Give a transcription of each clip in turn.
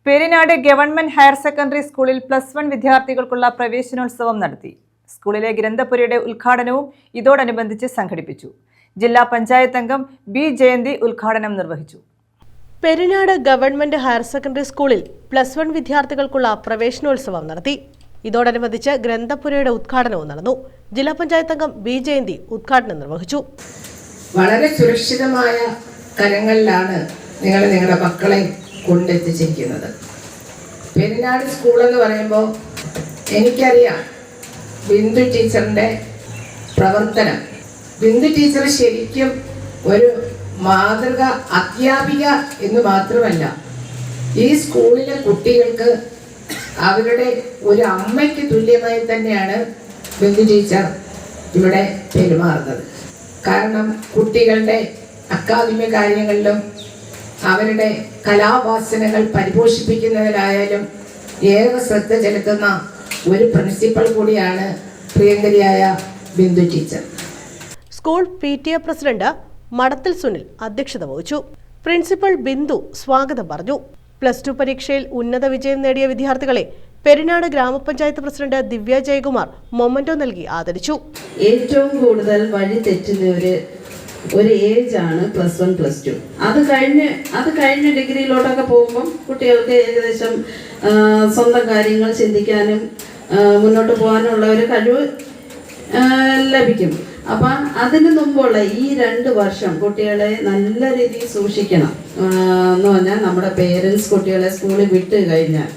Perinad government higher secondary സ്കൂളിൽ +1 വിദ്യാർത്ഥികൾക്കുള്ള പ്രവേശനോത്സവം നടത്തി. സ്കൂളിലെ ഗ്രന്ഥപുരയുടെ ഉദ്ഘാടനവും ഇതോടനുബന്ധിച്ച് സംഘടിപ്പിച്ചു. ജില്ലാ പഞ്ചായത്ത് അംഗം ബി ജയന്തി ഉദ്ഘാടനം നിർവഹിച്ചു. പെരിനാട് ഗവൺമെന്റ് ഹയർ സെക്കൻഡറി സ്കൂളിൽ +1 വിദ്യാർത്ഥികൾക്കുള്ള പ്രവേശനോത്സവം നടത്തി. ഇതോടനുബന്ധിച്ച് ഗ്രന്ഥപുരയുടെ ഉദ്ഘാടനവും നടന്നു. ജില്ലാ പഞ്ചായത്ത് അംഗം ബി ജയന്തി ഉദ്ഘാടനം നിർവഹിച്ചു. വളരെ സുരക്ഷിതമായ കരങ്ങളിലാണ് നിങ്ങൾ നിങ്ങളുടെ മക്കളെ കൊണ്ടെത്തിച്ചിരിക്കുന്നത്. പെരിനാട് സ്കൂൾ എന്ന് പറയുമ്പോൾ എനിക്കറിയാം ബിന്ദു ടീച്ചറിൻ്റെ പ്രവർത്തനം. ബിന്ദു ടീച്ചർ ശരിക്കും ഒരു മാതൃക അധ്യാപിക എന്ന് മാത്രമല്ല, ഈ സ്കൂളിലെ കുട്ടികൾക്ക് അവരുടെ ഒരു അമ്മയ്ക്ക് തുല്യമായി തന്നെയാണ് ബിന്ദു ടീച്ചർ ഇവിടെ പെരുമാറുന്നത്. കാരണം കുട്ടികളുടെ അക്കാദമിക കാര്യങ്ങളിലും അവരുടെ കലാവാസനകൾ പരിപോഷിപ്പിക്കുന്നതിലായാലും ഏറെ ശ്രദ്ധ ചെലുത്തുന്ന ഒരു പ്രിൻസിപ്പൽ കൂടിയാണ് പ്രിയങ്കരിയായ Bindu teacher. School PTA president Madathil Sunil അധ്യക്ഷത വഹിച്ചു. പ്രിൻസിപ്പൽ ബിന്ദു സ്വാഗതം പറഞ്ഞു. +2 പരീക്ഷയിൽ ഉന്നത വിജയം നേടിയ വിദ്യാർത്ഥികളെ പെരിനാട് ഗ്രാമപഞ്ചായത്ത് പ്രസിഡന്റ് ദിവ്യ ജയകുമാർ മൊമെന്റോ നൽകി ആദരിച്ചു. ഏറ്റവും കൂടുതൽ വഴി തെറ്റുന്ന ഒരു ഏജാണ് +1 +2. അത് കഴിഞ്ഞ് ഡിഗ്രിയിലോട്ടൊക്കെ പോകുമ്പം കുട്ടികൾക്ക് ഏകദേശം സ്വന്തം കാര്യങ്ങൾ ചിന്തിക്കാനും മുന്നോട്ട് പോകാനുള്ള ഒരു കഴിവ് ലഭിക്കും. അപ്പം അതിന് മുമ്പുള്ള ഈ 2 വർഷം കുട്ടികളെ നല്ല രീതിയിൽ സൂക്ഷിക്കണം എന്ന് പറഞ്ഞാൽ, നമ്മുടെ പേരൻസ് കുട്ടികളെ സ്കൂളിൽ വിട്ട് കഴിഞ്ഞാൽ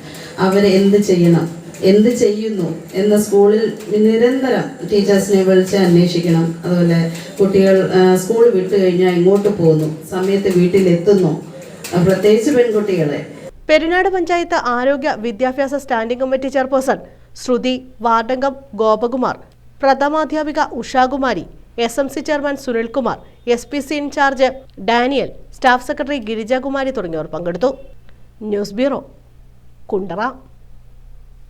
അവർ എന്ത് ചെയ്യണം, എന്ത് ചെയ്യുന്നു എന്ന് സ്കൂളിൽ നിരന്തരം ടീച്ചേഴ്സിനെ വിളിച്ച് അന്വേഷിക്കണം. അതുപോലെ കുട്ടികൾ സ്കൂൾ വിട്ട് കഴിഞ്ഞാൽ ഇങ്ങോട്ട് പോകുന്നു, സമയത്ത് വീട്ടിലെത്തുന്നു, പ്രത്യേകിച്ച് പെൺകുട്ടികളെ. പെരിനാട് പഞ്ചായത്ത് ആരോഗ്യ വിദ്യാഭ്യാസ സ്റ്റാൻഡിംഗ് കമ്മിറ്റി ചെയർപേഴ്സൺ ശ്രുതി, വാർഡംഗം ഗോപകുമാർ, പ്രഥമാധ്യാപിക Ushakumari, SMC chairman Sunilkumar, SPC in charge Daniel, staff secretary Girijakumari തുടങ്ങിയവർ പങ്കെടുത്തു. News bureau, Kundara.